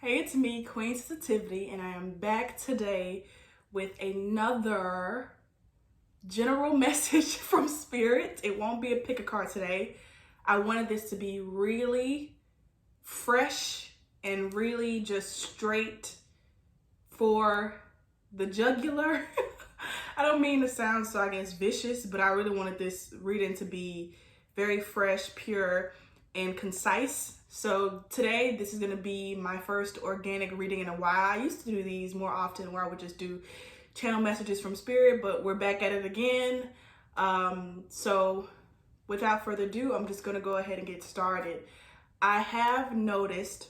Hey, it's me, Queen Sensitivity, and I am back today with another general message from Spirit. It won't be a pick a card today. I wanted this to be really fresh and really just straight for the jugular. I don't mean to sound so, vicious, but I really wanted this reading to be very fresh, pure, and concise. So today, this is going to be my first organic reading in a while. I used to do these more often where I would just do channel messages from Spirit, but we're back at it again. So without further ado, I'm just going to go ahead and get started. I have noticed,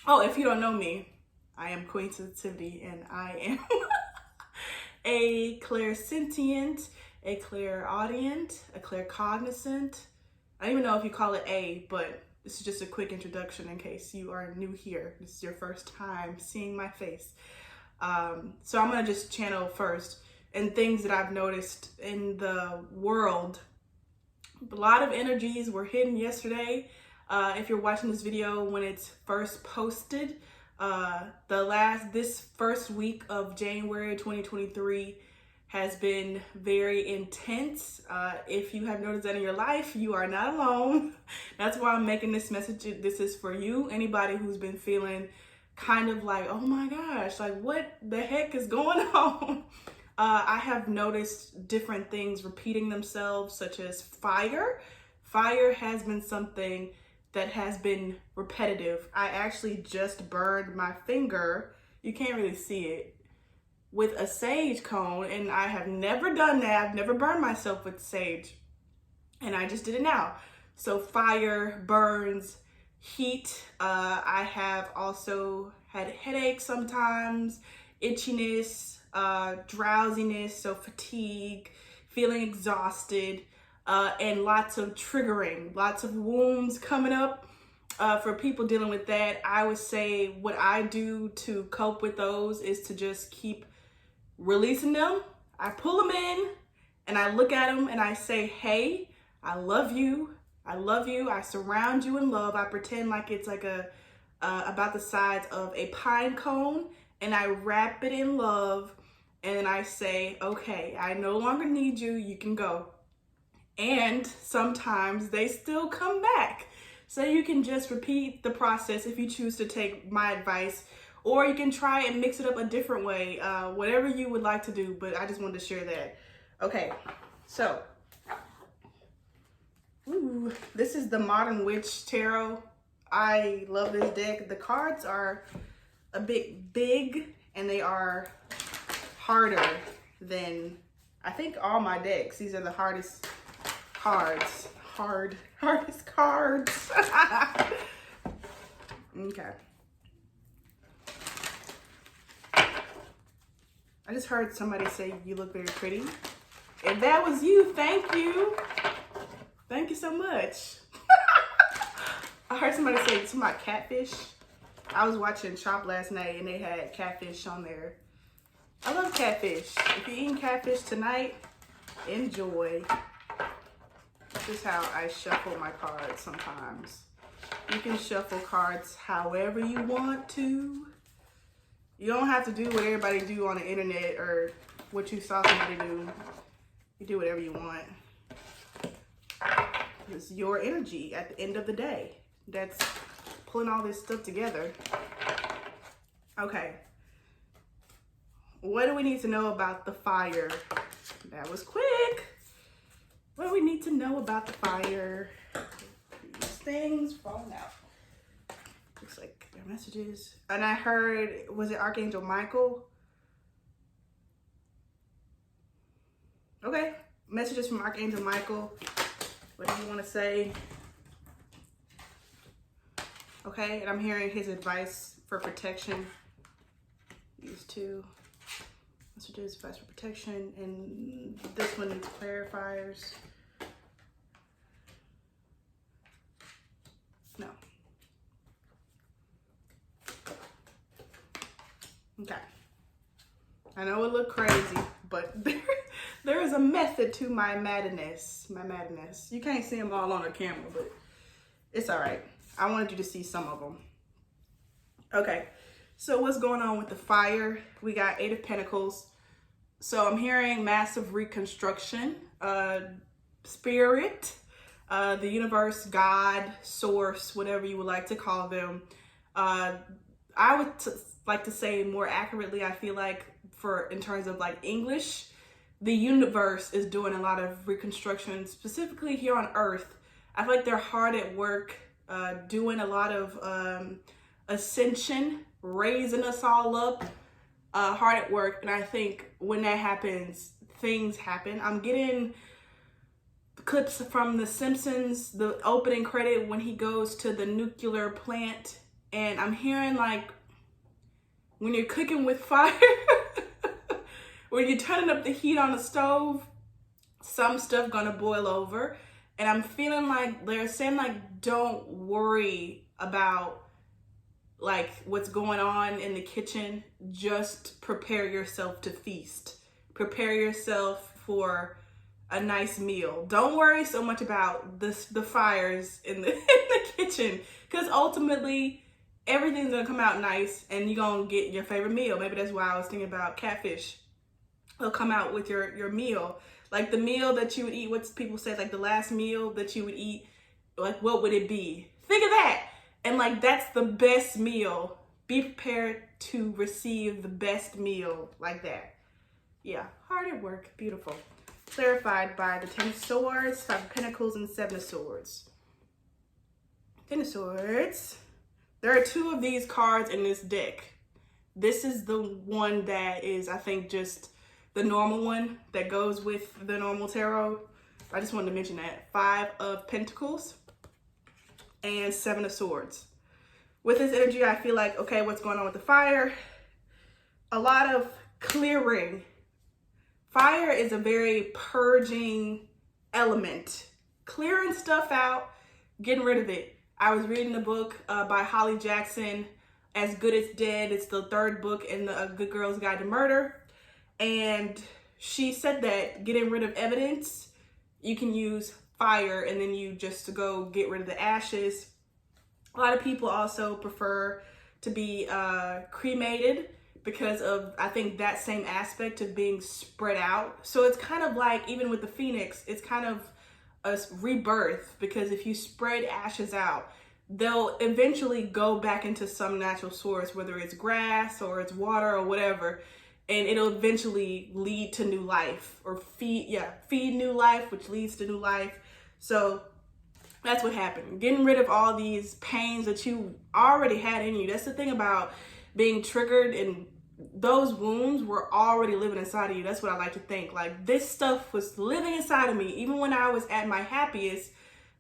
if you don't know me, I am Queen Sensitivity and I am a clairsentient, a clairaudient, a claircognizant. I don't even know if you call it A, but this is just a quick introduction in case you are new here. This is your first time seeing my face. So I'm gonna just channel first and things that I've noticed in the world. A lot of energies were hidden yesterday. If you're watching this video when it's first posted, this first week of January 2023 has been very intense. If you have noticed that in your life, you are not alone. That's why I'm making this message. This is for you, anybody who's been feeling kind of like, oh my gosh, like what the heck is going on? I have noticed different things repeating themselves, such as fire. Fire has been something that has been repetitive. I actually just burned my finger. You can't really see it, with a sage cone, and I have never done that. I've never burned myself with sage, and I just did it now. So fire, burns, heat. I have also had headaches sometimes, itchiness, drowsiness, so fatigue, feeling exhausted, and lots of triggering, lots of wounds coming up. For people dealing with that, I would say what I do to cope with those is to just keep releasing them. I pull them in and I look at them and I say, hey, I love you. I love you. I surround you in love. I pretend like it's like about the size of a pine cone, and I wrap it in love, and then I say, okay, I no longer need you. You can go. And sometimes they still come back. So you can just repeat the process if you choose to take my advice, or you can try and mix it up a different way, whatever you would like to do, but I just wanted to share that. Okay, so, this is the Modern Witch Tarot. I love this deck. The cards are a bit big, and they are harder than, I think, all my decks. These are the hardest cards. Hardest cards. Okay. I just heard somebody say you look very pretty. If that was you, thank you. Thank you so much. I heard somebody say something about catfish. I was watching Chop last night and they had catfish on there. I love catfish. If you're eating catfish tonight, enjoy. This is how I shuffle my cards sometimes. You can shuffle cards however you want to. You don't have to do what everybody do on the internet or what you saw somebody do. You do whatever you want. It's your energy at the end of the day that's pulling all this stuff together. Okay. What do we need to know about the fire? That was quick. What do we need to know about the fire? These things falling out. Looks like their messages. And I heard, was it Archangel Michael? Okay, messages from Archangel Michael. What do you want to say? Okay, and I'm hearing his advice for protection. These two messages, advice for protection, and this one needs clarifiers. No. Okay. I know it looked crazy, but there is a method to my madness. You can't see them all on the camera, but it's all right. I wanted you to see some of them. Okay, so what's going on with the fire? We got Eight of Pentacles. So I'm hearing massive reconstruction, spirit, the universe, God, source, whatever you would like to call them. I would like to say more accurately, I feel like in terms of like English, the universe is doing a lot of reconstruction, specifically here on Earth. I feel like they're hard at work, doing a lot of ascension, raising us all up, hard at work. And I think when that happens, things happen. I'm getting clips from The Simpsons, the opening credit when he goes to the nuclear plant, and I'm hearing like when you're cooking with fire, when you're turning up the heat on the stove, some stuff gonna boil over. And I'm feeling like they're saying like, don't worry about like what's going on in the kitchen. Just prepare yourself to feast. Prepare yourself for a nice meal. Don't worry so much about the fires in the kitchen, because ultimately everything's gonna come out nice and you're gonna get your favorite meal. Maybe that's why I was thinking about catfish. They'll come out with your meal. Like the meal that you would eat, what people say, like the last meal that you would eat, like what would it be? Think of that. And like that's the best meal. Be prepared to receive the best meal like that. Yeah, hard at work, beautiful. Clarified by the Ten of Swords, Five of Pentacles, and Seven of Swords. Ten of Swords. There are two of these cards in this deck. This is the one that is, I think, just the normal one that goes with the normal tarot. I just wanted to mention that. Five of Pentacles and Seven of Swords. With this energy, I feel like, okay, what's going on with the fire? A lot of clearing. Fire is a very purging element. Clearing stuff out, getting rid of it. I was reading the book by Holly Jackson, As Good as Dead. It's the third book in the Good Girl's Guide to Murder. And she said that getting rid of evidence, you can use fire and then you just go get rid of the ashes. A lot of people also prefer to be cremated because of, I think, that same aspect of being spread out. So it's kind of like, even with the phoenix, it's kind of a rebirth, because if you spread ashes out, they'll eventually go back into some natural source, whether it's grass or it's water or whatever, and it'll eventually lead to new life, or feed new life, which leads to new life. So that's what happened. Getting rid of all these pains that you already had in you. That's the thing about being triggered, and those wounds were already living inside of you. That's what I like to think. Like, this stuff was living inside of me. Even when I was at my happiest,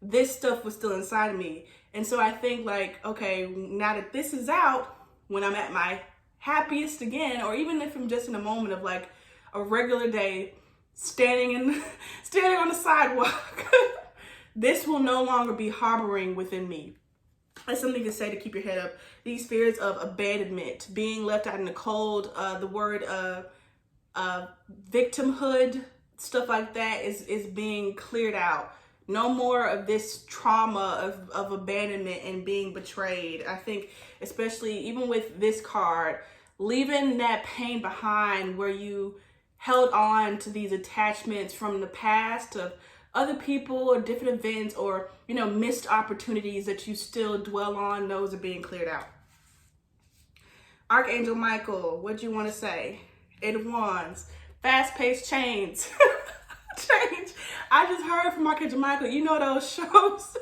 this stuff was still inside of me. And so I think like, okay, now that this is out, when I'm at my happiest again, or even if I'm just in a moment of like a regular day, standing on the sidewalk, this will no longer be harboring within me. That's something to say to keep your head up. These fears of abandonment, being left out in the cold, the word victimhood, stuff like that is being cleared out. No more of this trauma of abandonment and being betrayed. I think, especially even with this card, leaving that pain behind where you held on to these attachments from the past of other people or different events, or, you know, missed opportunities that you still dwell on, those are being cleared out. Archangel Michael, what do you want to say? Eight of Wands, fast-paced change. Change. I just heard from Archangel Michael, you know those shows,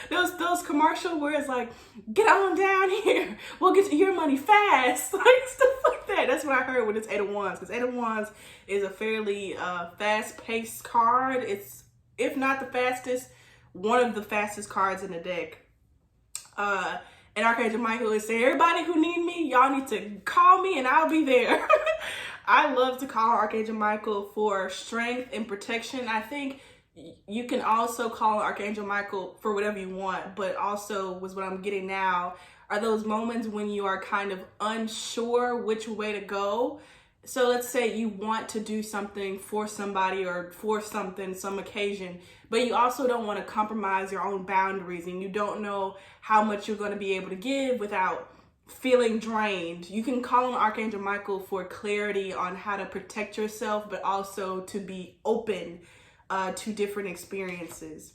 those commercials where it's like, get on down here, we'll get to your money fast, like stuff like that. That's what I heard with this Eight of Wands, because Eight of Wands is a fairly fast-paced card. It's, if not the fastest, one of the fastest cards in the deck. And Archangel Michael is saying, everybody who need me, y'all need to call me and I'll be there. I love to call Archangel Michael for strength and protection. I think you can also call Archangel Michael for whatever you want, but also was what I'm getting now are those moments when you are kind of unsure which way to go. So let's say you want to do something for somebody or for something, some occasion, but you also don't want to compromise your own boundaries, and you don't know how much you're going to be able to give without feeling drained, you can call on Archangel Michael for clarity on how to protect yourself, but also to be open to different experiences.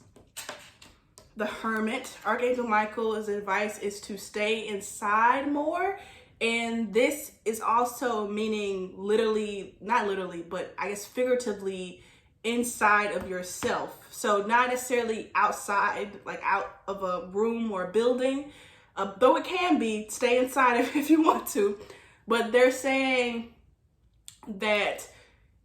The Hermit, Archangel Michael's advice is to stay inside more. And this is also meaning literally, not literally, but I guess figuratively inside of yourself. So not necessarily outside, like out of a room or a building, though it can be, stay inside if you want to. But they're saying that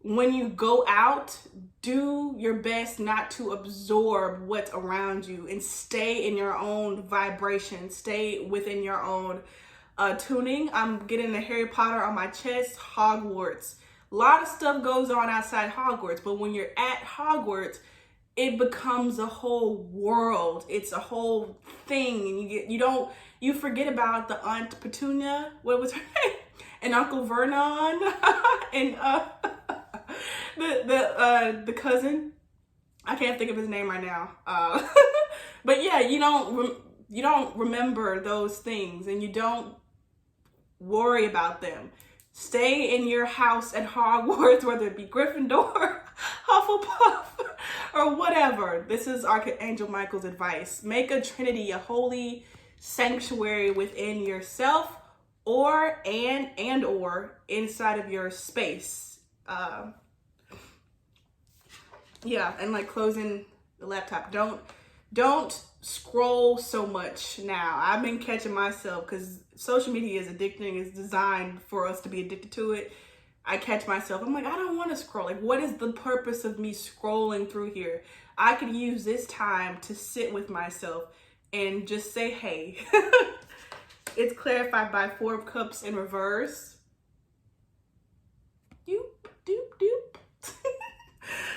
when you go out, do your best not to absorb what's around you and stay in your own vibration, stay within your own tuning. I'm getting the Harry Potter on my chest, Hogwarts. A lot of stuff goes on outside Hogwarts, but when you're at Hogwarts, it becomes a whole world. It's a whole thing, and you forget about the Aunt Petunia, what was her name, and Uncle Vernon, and the cousin. I can't think of his name right now. But yeah, you don't remember those things, and you don't worry about them. Stay in your house at Hogwarts, whether it be Gryffindor, Hufflepuff, or whatever. This is Archangel Michael's advice. Make a trinity, a holy sanctuary within yourself, or inside of your space. Yeah, and like closing the laptop. Don't scroll so much now. I've been catching myself because social media is addicting. It's designed for us to be addicted to it. I catch myself. I'm like, I don't want to scroll. Like, what is the purpose of me scrolling through here? I could use this time to sit with myself and just say, hey. It's clarified by Four of Cups in reverse. Doop, doop, doop.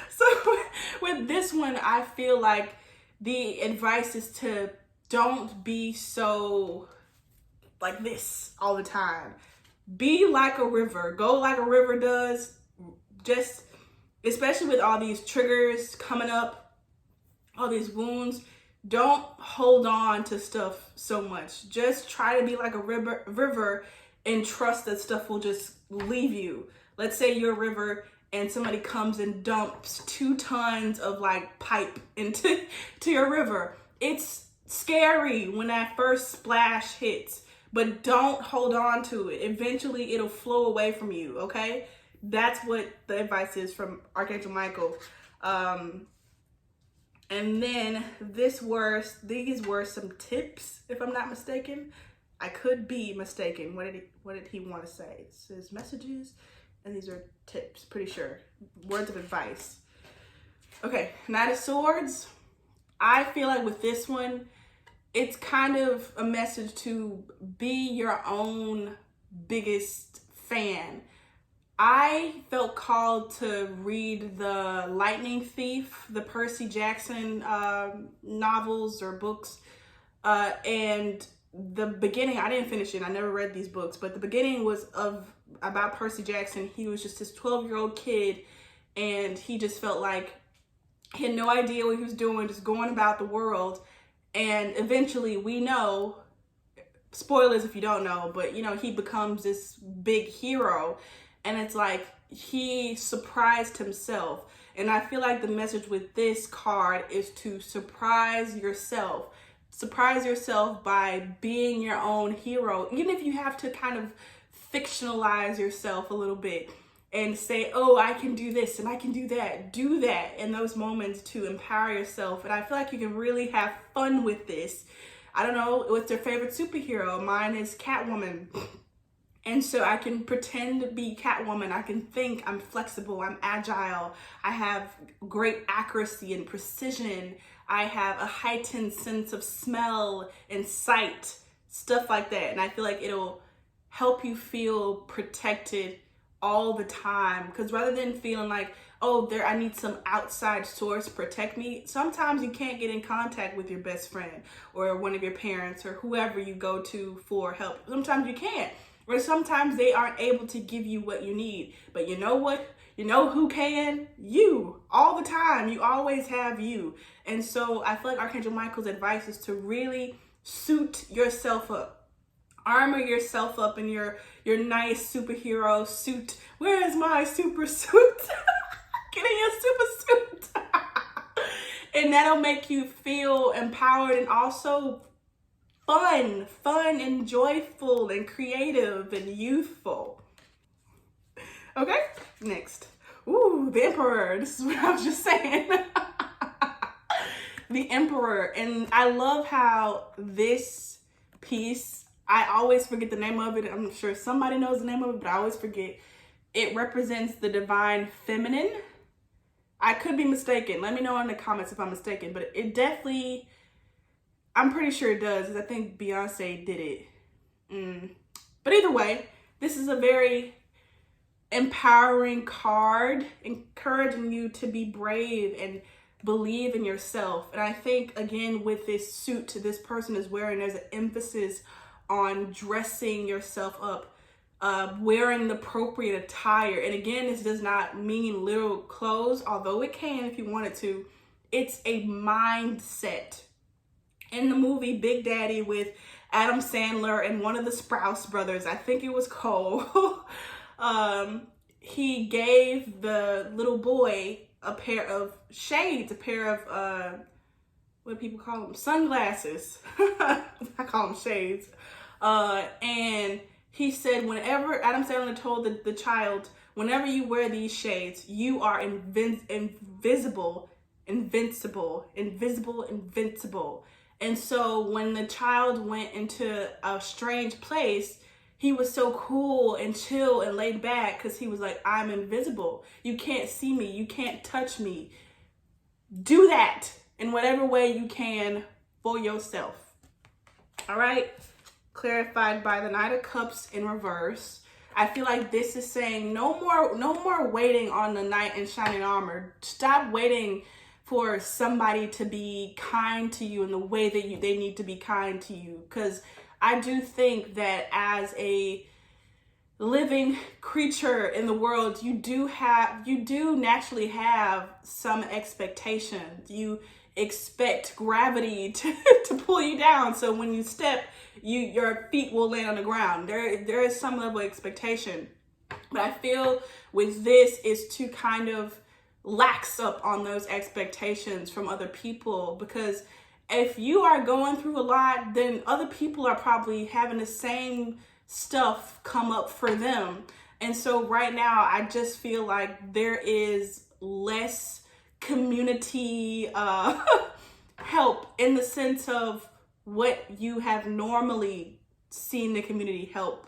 So with this one, I feel like the advice is to don't be so like this all the time. Be like a river. Go like a river does. Just, especially with all these triggers coming up, all these wounds, don't hold on to stuff so much. Just try to be like a river and trust that stuff will just leave you. Let's say you're a river and somebody comes and dumps 2 tons of like pipe into your river. It's scary when that first splash hits, but don't hold on to it. Eventually it'll flow away from you, okay? That's what the advice is from Archangel Michael. And then these were some tips, if I'm not mistaken. I could be mistaken. What did he want to say? It says messages, and these are tips, pretty sure. Words of advice. Okay, Knight of Swords. I feel like with this one, it's kind of a message to be your own biggest fan. I felt called to read the Lightning Thief, the Percy Jackson novels or books. And the beginning, I didn't finish it. I never read these books, but the beginning was about Percy Jackson. He was just this 12-year-old kid, and he just felt like he had no idea what he was doing, just going about the world. And eventually, we know, spoilers if you don't know, but he becomes this big hero. And it's like he surprised himself. And I feel like the message with this card is to surprise yourself. Surprise yourself by being your own hero. Even if you have to kind of fictionalize yourself a little bit and say, oh, I can do this and I can do that. Do that in those moments to empower yourself. And I feel like you can really have fun with this. I don't know what's your favorite superhero. Mine is Catwoman. And so I can pretend to be Catwoman. I can think I'm flexible, I'm agile. I have great accuracy and precision. I have a heightened sense of smell and sight, stuff like that. And I feel like it'll help you feel protected all the time. Because rather than feeling like, oh, I need some outside source to protect me, sometimes you can't get in contact with your best friend or one of your parents or whoever you go to for help. Sometimes you can't. Or sometimes they aren't able to give you what you need. But you know what? You know who can? You. All the time. You always have you. And so I feel like Archangel Michael's advice is to really suit yourself up. armor yourself up in your nice superhero suit. Where is my super suit? Get in your super suit. And that'll make you feel empowered and also fun and joyful and creative and youthful. Okay, next. Ooh, the Emperor. This is what I was just saying. The Emperor. And I love how this piece, I always forget the name of it. I'm sure somebody knows the name of it, but I always forget. It represents the divine feminine. I could be mistaken. Let me know in the comments if I'm mistaken, but it definitely, I'm pretty sure it does, because I think Beyonce did it. But either way, this is a very empowering card, encouraging you to be brave and believe in yourself. And I think, again, with this suit this person is wearing, there's an emphasis on dressing yourself up, wearing the appropriate attire. And again, this does not mean literal clothes, although it can if you wanted to. It's a mindset. In the movie Big Daddy with Adam Sandler and one of the Sprouse brothers, I think it was Cole, he gave the little boy a pair of shades, a pair of, what do people call them? Sunglasses. I call them shades. And he said, whenever, Adam Sandler told the child, whenever you wear these shades, you are invincible. And so when the child went into a strange place, he was so cool and chill and laid back because he was like, I'm invisible. You can't see me. You can't touch me. Do that in whatever way you can for yourself. All right. Clarified by the Knight of Cups in reverse. I feel like this is saying no more waiting on the knight in shining armor. Stop waiting for somebody to be kind to you in the way that they need to be kind to you. Because I do think that as a living creature in the world, you do naturally have some expectations. You expect gravity to pull you down. So when you step, your feet will land on the ground. There is some level of expectation. But I feel with this is to kind of lax up on those expectations from other people, because if you are going through a lot, then other people are probably having the same stuff come up for them. And so right now, I just feel like there is less community help in the sense of what you have normally seen the community help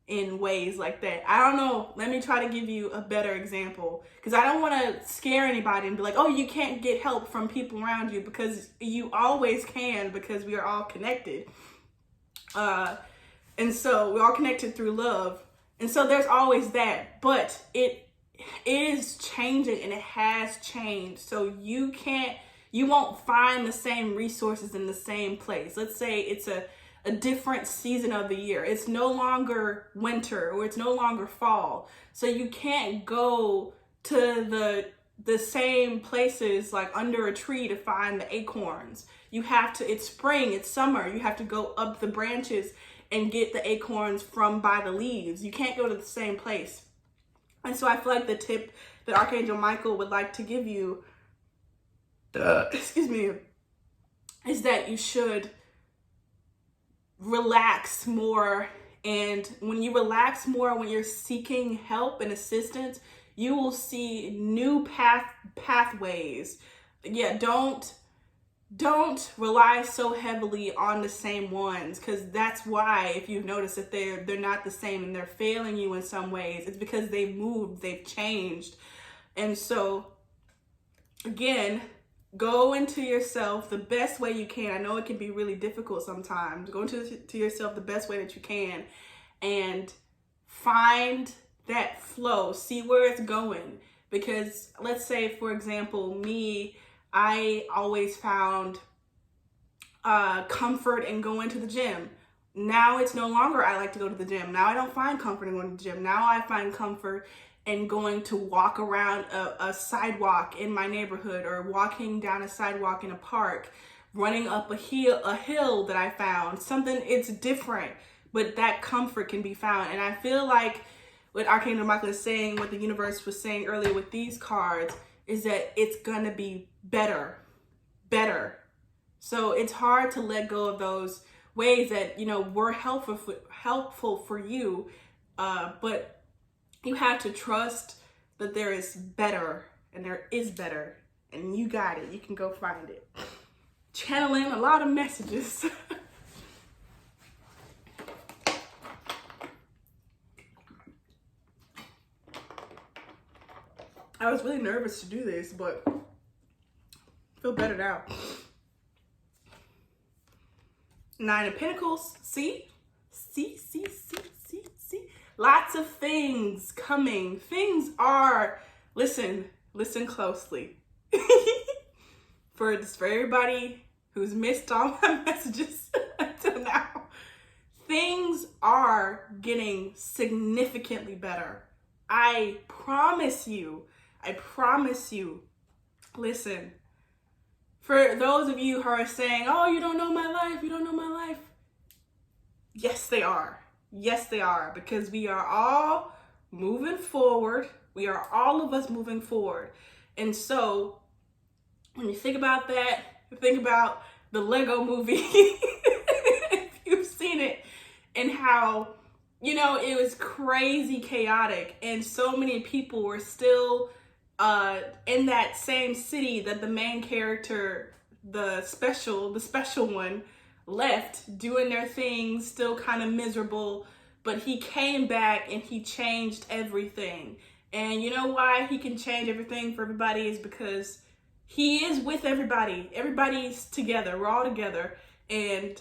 in ways like that. I don't know. Let me try to give you a better example, because I don't want to scare anybody and be like, oh, you can't get help from people around you, because you always can, because we are all connected. And so we're all connected through love. And so there's always that, but it is changing, and it has changed. So you won't find the same resources in the same place. Let's say it's a different season of the year. It's no longer winter, or it's no longer fall. So you can't go to the same places like under a tree to find the acorns. You have to, it's spring, it's summer. You have to go up the branches and get the acorns from by the leaves. You can't go to the same place. And so I feel like the tip that Archangel Michael would like to give you, is that you should relax more. And when you relax more, when you're seeking help and assistance, you will see new pathways. Yeah, don't rely so heavily on the same ones, because that's why, if you've noticed that they're not the same and they're failing you in some ways, it's because they've moved, they've changed. And so again, go into yourself the best way you can. I know it can be really difficult sometimes. Go into yourself the best way that you can and find that flow. See where it's going. Because let's say, for example, me, I always found comfort in going to the gym. Now it's no longer I like to go to the gym. Now I don't find comfort in going to the gym. Now I find comfort in going to walk around a sidewalk in my neighborhood, or walking down a sidewalk in a park, running up a hill that I found. Something, it's different. but that comfort can be found. And I feel like what Archangel Michael is saying, what the universe was saying earlier with these cards, is that it's gonna be better. So it's hard to let go of those ways that, you know, were helpful for you, but you have to trust that there is better, and there is better, and you got it. You can go find it. Channeling a lot of messages. I was really nervous to do this, but I feel better now. 9 of Pentacles. See? Lots of things coming. Things are, listen closely. For everybody who's missed all my messages until now, things are getting significantly better. I promise you. Listen, for those of you who are saying, oh, you don't know my life. Yes, they are. Because we are all moving forward. We are all of us moving forward. And so when you think about that, think about the Lego movie, if you've seen it, and how, you know, it was crazy chaotic, and so many people were still in that same city that the main character, the special one, left, doing their thing, still kind of miserable, but he came back and he changed everything. And you know why he can change everything for everybody is because he is with everybody. Everybody's together. We're all together, and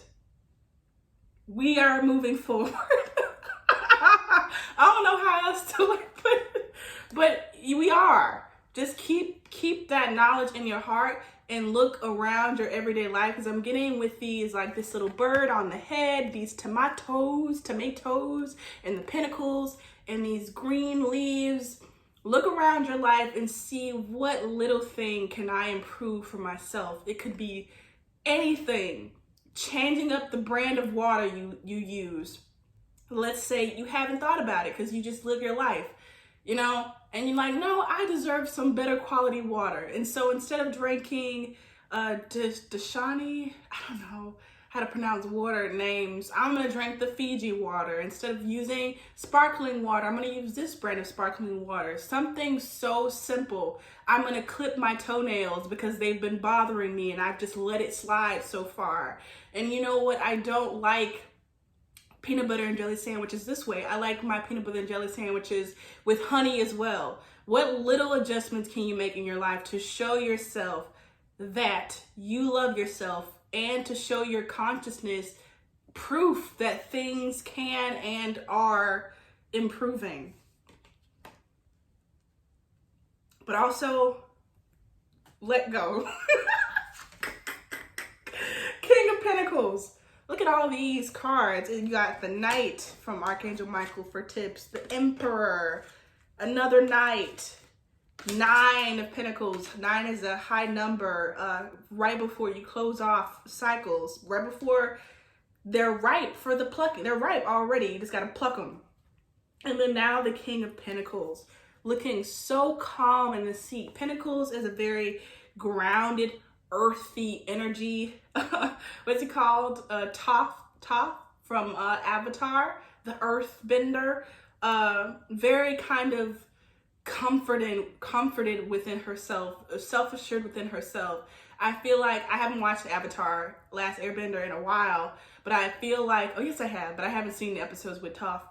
we are moving forward. I don't know how else to put it, but we are. Just keep that knowledge in your heart and look around your everyday life, because I'm getting with these, like this little bird on the head, these tomatoes, and the pentacles, and these green leaves. Look around your life and see what little thing can I improve for myself. It could be anything. Changing up the brand of water you use. Let's say you haven't thought about it because you just live your life, you know, and you're like, no, I deserve some better quality water. And so instead of drinking Dashani, I don't know how to pronounce water names, I'm gonna drink the Fiji water. Instead of using sparkling water, I'm gonna use this brand of sparkling water. Something so simple. I'm gonna clip my toenails because they've been bothering me and I've just let it slide so far. And you know what? I don't like peanut butter and jelly sandwiches this way. I like my peanut butter and jelly sandwiches with honey as well. What little adjustments can you make in your life to show yourself that you love yourself, and to show your consciousness proof that things can and are improving? But also, let go. King of Pentacles. Look at all these cards. You got the Knight from Archangel Michael for tips. The Emperor. Another Knight. 9 of Pentacles. 9 is a high number. Right before you close off cycles. Right before they're ripe for the plucking. They're ripe already. You just got to pluck them. And then now the King of Pentacles. Looking so calm in the seat. Pentacles is a very grounded, earthy energy. What's it called? Toph from Avatar, the Earth Bender. Very kind of comforted within herself, self-assured within herself. I feel like I haven't watched Avatar, Last Airbender in a while, but I feel like, oh yes I have, but I haven't seen the episodes with Toph.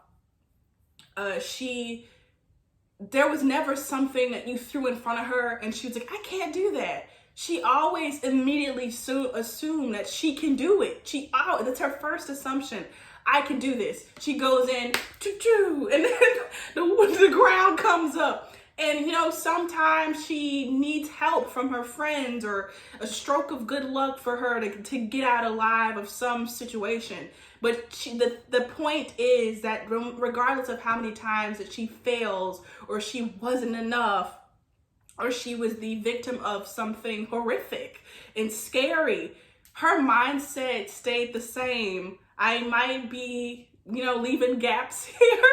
There was never something that you threw in front of her and she was like, I can't do that. She always immediately assumed that she can do it. That's her first assumption. I can do this. She goes in, and then the ground comes up. And, you know, sometimes she needs help from her friends or a stroke of good luck for her to get out alive of some situation. But the point is that regardless of how many times that she fails, or she wasn't enough, or she was the victim of something horrific and scary, her mindset stayed the same. I might be leaving gaps here,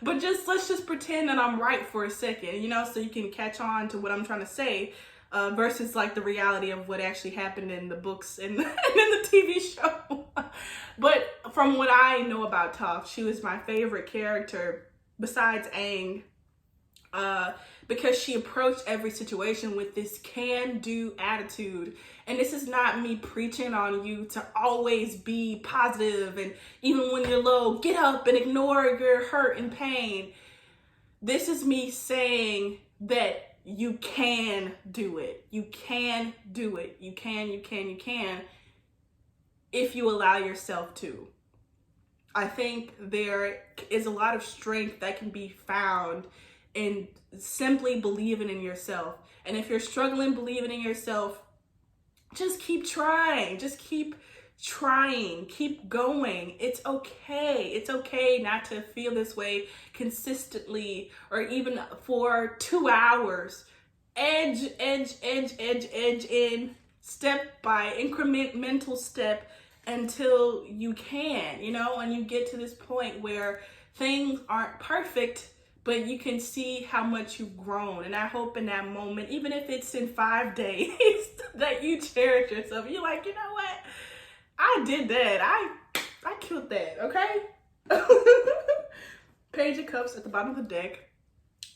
but let's just pretend that I'm right for a second, so you can catch on to what I'm trying to say, versus like the reality of what actually happened in the books and, and in the TV show. But from what I know about Toph, she was my favorite character besides Aang, because she approached every situation with this can-do attitude. And this is not me preaching on you to always be positive, and even when you're low, get up and ignore your hurt and pain. This is me saying that you can do it. You can do it. You can, if you allow yourself to. I think there is a lot of strength that can be found in simply believing in yourself. And if you're struggling believing in yourself, just keep trying. Just keep trying. Keep going. It's okay. It's okay not to feel this way consistently or even for 2 hours. Edge in, step by incremental step until you can, and you get to this point where things aren't perfect, but you can see how much you've grown. And I hope in that moment, even if it's in 5 days, that you cherish yourself. You're like, you know what? I did that. I killed that, okay? Page of Cups at the bottom of the deck.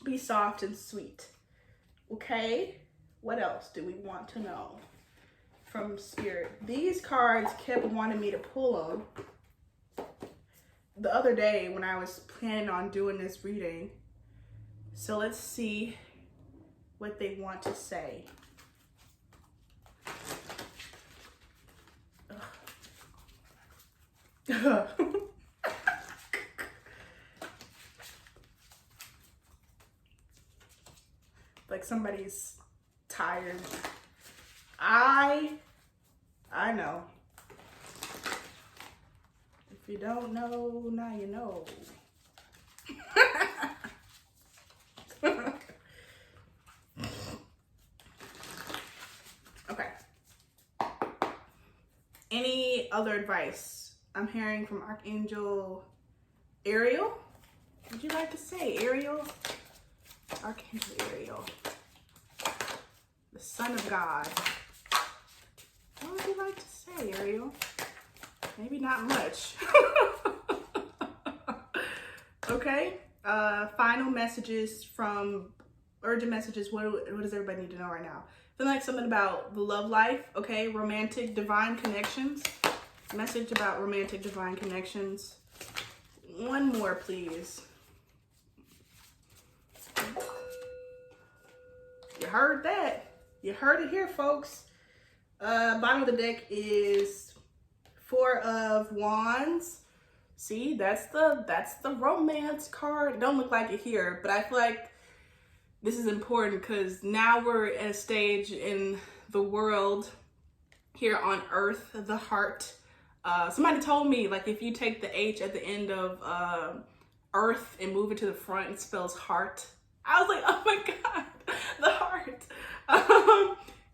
Be soft and sweet. Okay? What else do we want to know from Spirit? These cards kept wanting me to pull them the other day when I was planning on doing this reading. So let's see what they want to say. Like somebody's tired. I know. If you don't know, now you know. Okay. Any other advice? I'm hearing from Archangel Ariel. Would you like to say, Ariel? Archangel Ariel. The Son of God. What would you like to say, Ariel? Maybe not much. Okay. Final messages from urgent messages. What does everybody need to know right now? I feel like something about the love life. Okay. Romantic divine connections. Message about romantic divine connections. One more, please. You heard that. You heard it here, folks. Bottom of the deck is 4 of Wands. See, that's the romance card. It don't look like it here, but I feel like this is important because now we're at a stage in the world here on Earth, the heart. Somebody told me, like, if you take the H at the end of Earth and move it to the front, it spells heart. I was like, oh my God, the heart.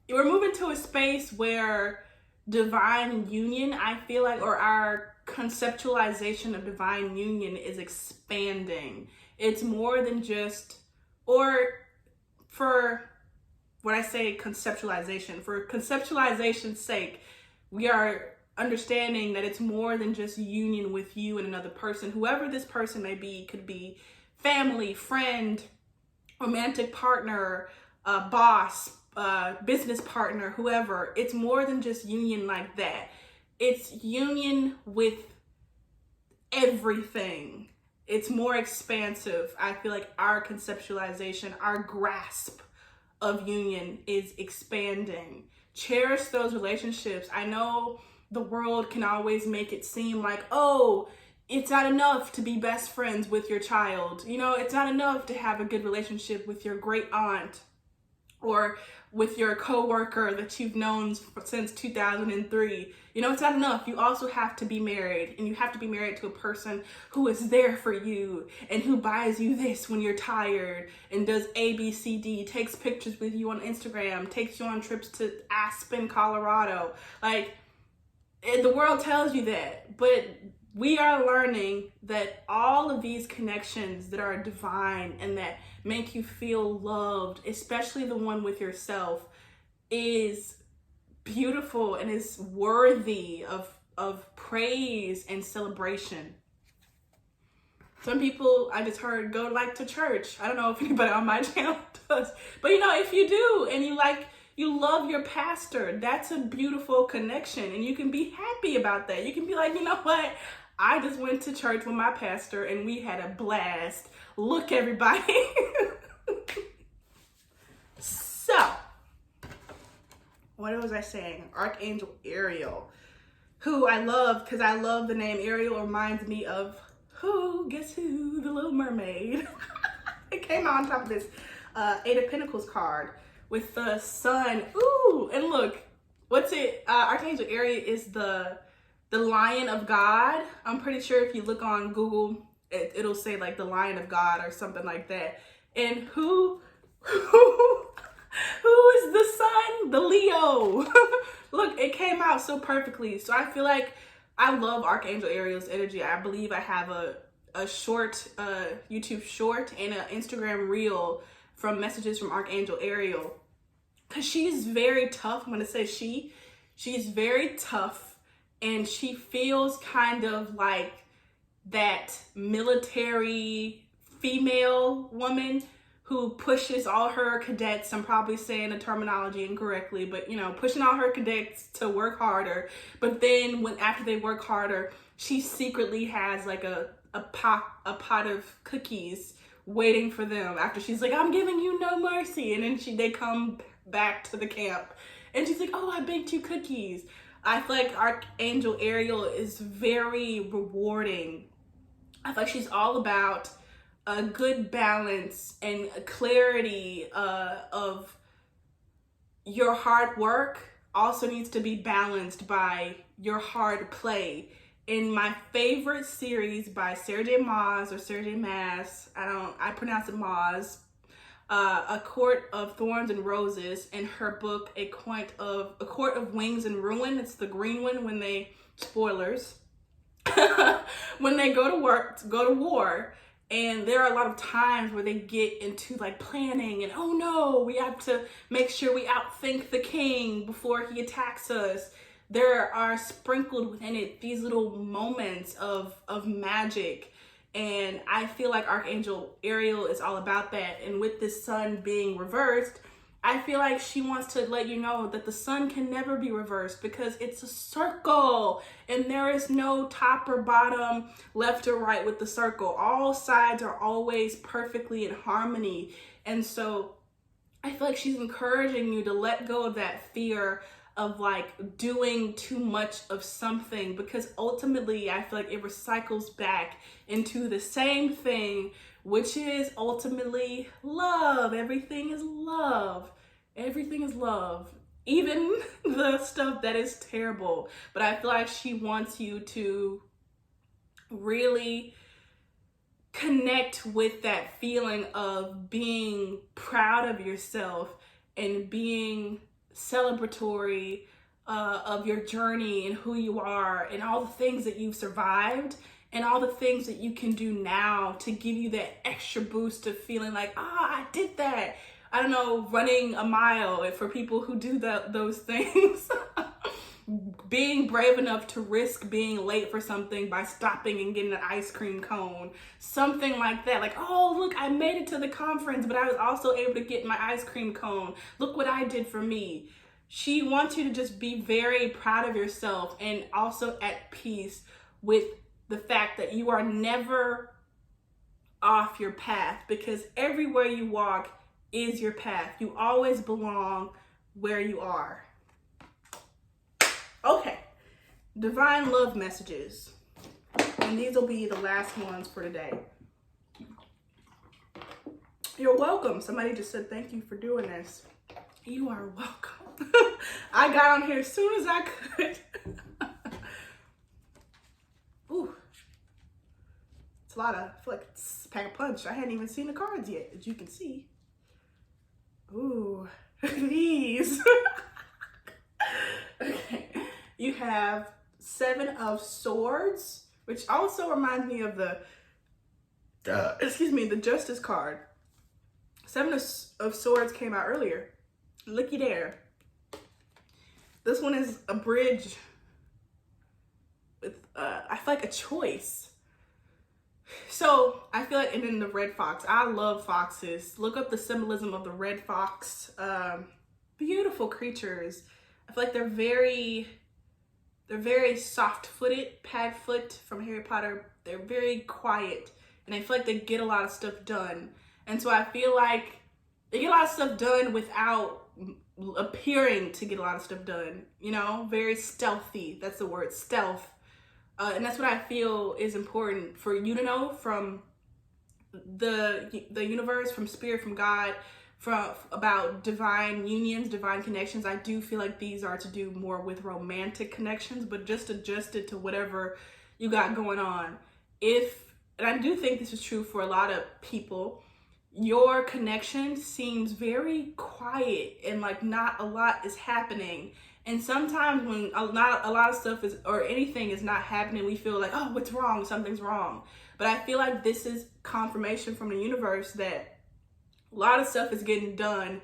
We're moving to a space where divine union, I feel like, or our conceptualization of divine union is expanding. It's more than just, or for when I say conceptualization, for conceptualization's sake, we are understanding that it's more than just union with you and another person. Whoever this person may be, could be family, friend, romantic partner, boss, business partner, whoever. It's more than just union like that. It's union with everything. It's more expansive. I feel like our conceptualization, our grasp of union is expanding. Cherish those relationships. I know the world can always make it seem like, oh, it's not enough to be best friends with your child. It's not enough to have a good relationship with your great aunt or with your coworker that you've known since 2003. It's not enough. You also have to be married, and you have to be married to a person who is there for you and who buys you this when you're tired and does A, B, C, D, takes pictures with you on Instagram, takes you on trips to Aspen, Colorado. Like, the world tells you that, but we are learning that all of these connections that are divine and that make you feel loved, especially the one with yourself, is beautiful and is worthy of praise and celebration. Some people, I just heard, go like to church. I don't know if anybody on my channel does, but if you do and you love your pastor, that's a beautiful connection, and you can be happy about that. You can be like, you know what? I just went to church with my pastor and we had a blast. Look, everybody. So, what was I saying? Archangel Ariel, who I love because I love the name Ariel. Reminds me of guess who? The Little Mermaid. It came out on top of this Eight of Pentacles card with the sun. Ooh, and look, what's it? Archangel Ariel is the Lion of God. I'm pretty sure if you look on Google, it'll say like the Lion of God or something like that. And who is the sun? The Leo. Look, it came out so perfectly. So I feel like I love Archangel Ariel's energy. I believe I have a short YouTube short and an Instagram reel from messages from Archangel Ariel, because she's very tough. I'm gonna say she's very tough, and she feels kind of like that military female woman who pushes all her cadets, I'm probably saying the terminology incorrectly, but pushing all her cadets to work harder. But then after they work harder, she secretly has like a pot of cookies waiting for them after she's like, I'm giving you no mercy. And then they come back to the camp and she's like, oh, I baked you cookies. I feel like Archangel Ariel is very rewarding. I feel like she's all about a good balance and a clarity of your hard work also needs to be balanced by your hard play. In my favorite series by Sarah J. Maas or Sarah J. Maas, I pronounce it Maas, A Court of Thorns and Roses, in her book A Court of Wings and Ruin. It's the green one when they, spoilers, when they go to war. And there are a lot of times where they get into like planning and, oh no, we have to make sure we outthink the king before he attacks us. There are sprinkled within it these little moments of magic. And I feel like Archangel Ariel is all about that. And with this sun being reversed, I feel like she wants to let you know that the sun can never be reversed because it's a circle and there is no top or bottom, left or right with the circle. All sides are always perfectly in harmony. And so I feel like she's encouraging you to let go of that fear of like doing too much of something, because ultimately I feel like it recycles back into the same thing, which is ultimately love. Everything is love. Everything is love. Even the stuff that is terrible. But I feel like she wants you to really connect with that feeling of being proud of yourself and being celebratory of your journey and who you are and all the things that you've survived and all the things that you can do now to give you that extra boost of feeling like, I did that. I don't know, running a mile for people who do those things. Being brave enough to risk being late for something by stopping and getting an ice cream cone. Something like that. Like, oh, look, I made it to the conference, but I was also able to get my ice cream cone. Look what I did for me. She wants you to just be very proud of yourself and also at peace with the fact that you are never off your path, because everywhere you walk is your path. You always belong where you are. Okay, divine love messages. And these will be the last ones for today. You're welcome. Somebody just said thank you for doing this. You are welcome. I got on here as soon as I could. Ooh. It's a lot of, I feel like it's a pack a punch. I hadn't even seen the cards yet, as you can see. Ooh, these. Okay. You have 7 of Swords, which also reminds me of the the Justice card. Seven of Swords came out earlier. Looky there. This one is a bridge with, I feel like a choice. So I feel like, and then the red fox. I love foxes. Look up the symbolism of the red fox. Beautiful creatures. I feel like they're very soft-footed, Padfoot from Harry Potter. They're very quiet, and I feel like they get a lot of stuff done. And so I feel like they get a lot of stuff done without appearing to get a lot of stuff done. You know, very stealthy. That's the word, stealth. And that's what I feel is important for you to know from the universe, from spirit, from God, about divine unions, divine connections. I do feel like these are to do more with romantic connections, but just adjust it to whatever you got going on. And I do think this is true for a lot of people, your connection seems very quiet and like not a lot is happening. And sometimes when not a lot of stuff is, or anything is not happening, we feel like, oh, what's wrong? Something's wrong. But I feel like this is confirmation from the universe that a lot of stuff is getting done,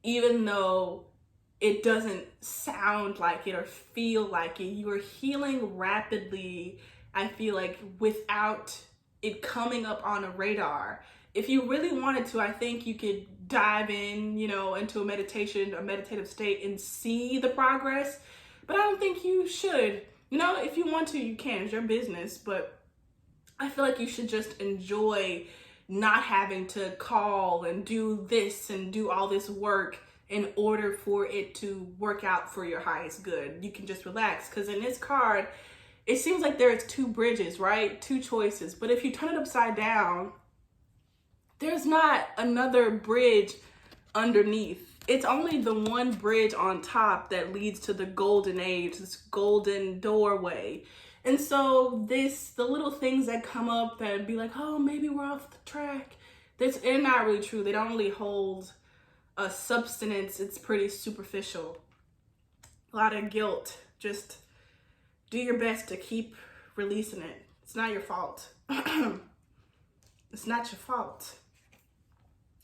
even though it doesn't sound like it or feel like it. You are healing rapidly, I feel like, without it coming up on a radar. If you really wanted to, I think you could dive in, into a meditative state and see the progress. But I don't think you should. If you want to, you can. It's your business. But I feel like you should just enjoy not having to call and do this and do all this work in order for it to work out for your highest good. You can just relax. Because in this card, it seems like there's two bridges, right? Two choices. But if you turn it upside down, there's not another bridge underneath. It's only the one bridge on top that leads to the golden age, this golden doorway. And so the little things that come up that be like, oh, maybe we're off the track, they're not really true. They don't really hold a substance. It's pretty superficial. A lot of guilt. Just do your best to keep releasing it. It's not your fault. It's not your fault.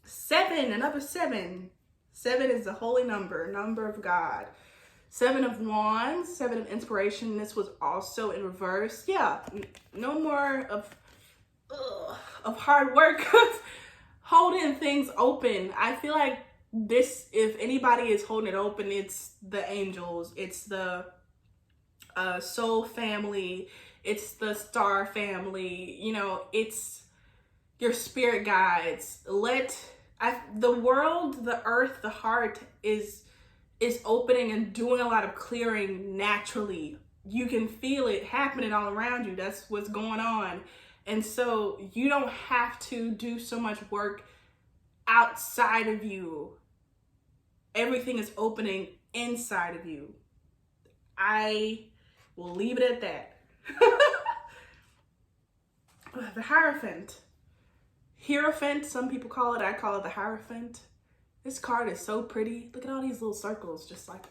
7, another 7. 7 is the holy number of God. 7 of Wands, 7 of Inspiration. This was also in reverse. Yeah, no more of hard work, holding things open. I feel like this, if anybody is holding it open, it's the angels, it's the soul family, it's the star family, it's your spirit guides. The world, the earth, the heart is opening and doing a lot of clearing naturally. You can feel it happening all around you. That's what's going on. And so you don't have to do so much work outside of you. Everything is opening inside of you. I will leave it at that. The Hierophant. Hierophant, some people call it. I call it the Hierophant. This card is so pretty. Look at all these little circles, just like.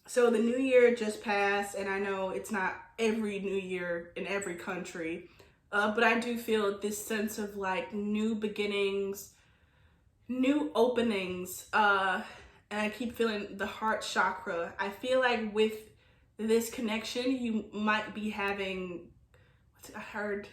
So the new year just passed, and I know it's not every new year in every country, but I do feel this sense of like new beginnings, new openings, and I keep feeling the heart chakra. I feel like with this connection, you might be having, I heard,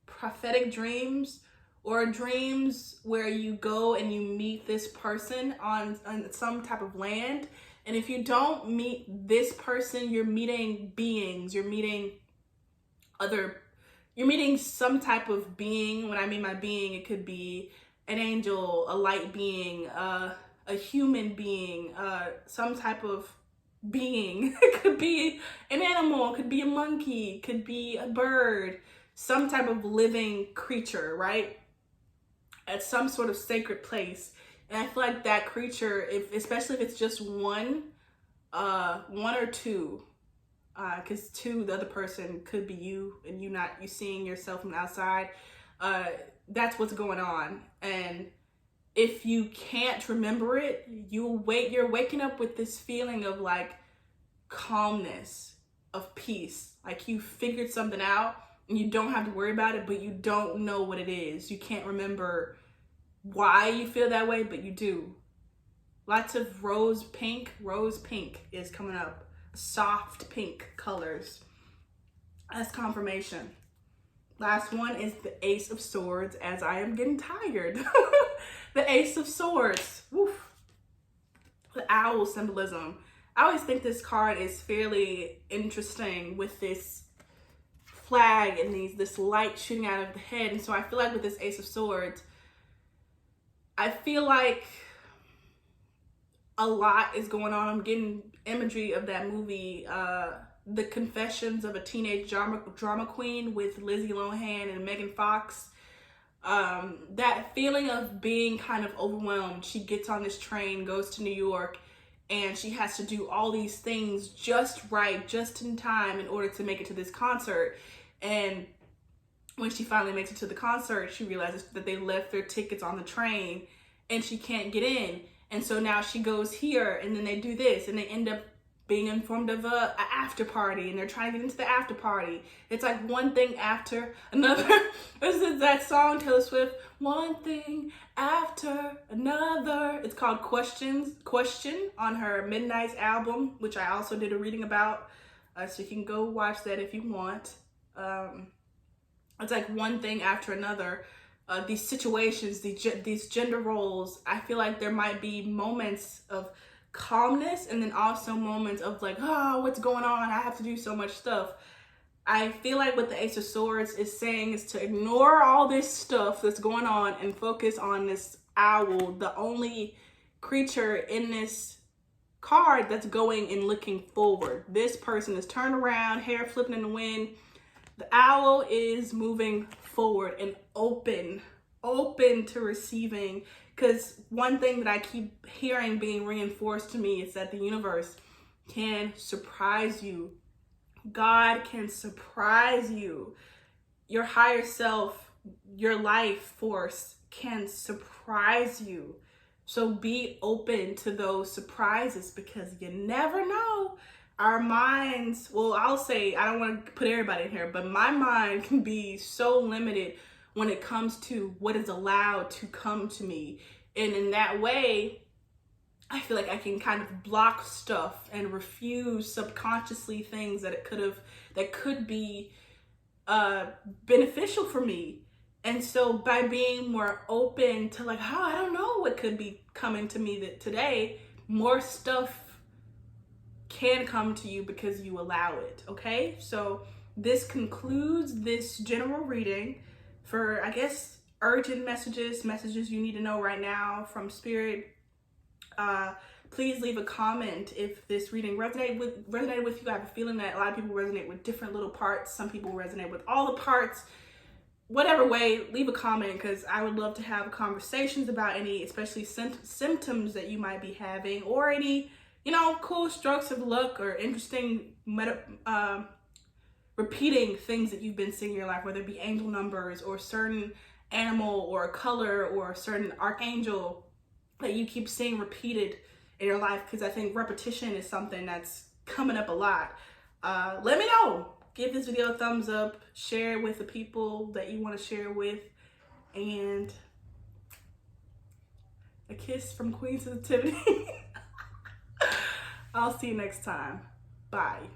prophetic dreams, or dreams where you go and you meet this person on some type of land. And if you don't meet this person, you're meeting beings, you're meeting some type of being. When I mean by being, it could be an angel, a light being, a human being, some type of being. It could be an animal, it could be a monkey, it could be a bird, some type of living creature, right? At some sort of sacred place. And I feel like that creature, especially if it's just one or two, because two, the other person could be you, and you seeing yourself from the outside. That's what's going on. And if you can't remember it, you're waking up with this feeling of like, calmness, of peace. Like you figured something out and you don't have to worry about it, but you don't know what it is. You can't remember why you feel that way, but you do. Lots of rose pink. Rose pink is coming up. Soft pink colors. That's confirmation. Last one is the Ace of Swords, as I am getting tired. The Ace of Swords. Woof. The owl symbolism. I always think this card is fairly interesting with this flag and this light shooting out of the head. And so I feel like with this Ace of Swords, I feel like a lot is going on. I'm getting imagery of that movie, The Confessions of a Teenage Drama Queen with Lizzie Lohan and Megan Fox. That feeling of being kind of overwhelmed. She gets on this train, goes to New York, and she has to do all these things just right, just in time in order to make it to this concert. And when she finally makes it to the concert, she realizes that they left their tickets on the train and she can't get in. And so now she goes here, and then they do this, and they end up being informed of a after party, and they're trying to get into the after party. It's like one thing after another. This is that song, Taylor Swift, one thing after another. It's called Question on her Midnight album, which I also did a reading about. So you can go watch that if you want. It's like one thing after another. These situations, these gender roles, I feel like there might be moments of calmness and then also moments of like, oh, what's going on? I have to do so much stuff. I feel like what the Ace of Swords is saying is to ignore all this stuff that's going on and focus on this owl, the only creature in this card that's going and looking forward. This person is turned around, hair flipping in the wind. The owl is moving forward and open to receiving. Because one thing that I keep hearing being reinforced to me is that the universe can surprise you. God can surprise you. Your higher self, your life force can surprise you. So be open to those surprises, because you never know. Our minds, well, I'll say, I don't want to put everybody in here, but my mind can be so limited when it comes to what is allowed to come to me. And in that way, I feel like I can kind of block stuff and refuse subconsciously things that could be beneficial for me. And so by being more open to like, oh, I don't know what could be coming to me today, more stuff can come to you because you allow it. Okay, so this concludes this general reading for, I guess, urgent messages you need to know right now from Spirit. Please leave a comment if this reading resonated with you. I have a feeling that a lot of people resonate with different little parts. Some people resonate with all the parts. Whatever way, leave a comment, because I would love to have conversations about any, especially symptoms that you might be having, or any, cool strokes of luck or interesting repeating things that you've been seeing in your life, whether it be angel numbers or certain animal or a color or a certain archangel that you keep seeing repeated in your life, because I think repetition is something that's coming up a lot. Let me know. Give this video a thumbs up, share it with the people that you want to share with, and a kiss from Queen Sensitivity. I'll see you next time. Bye.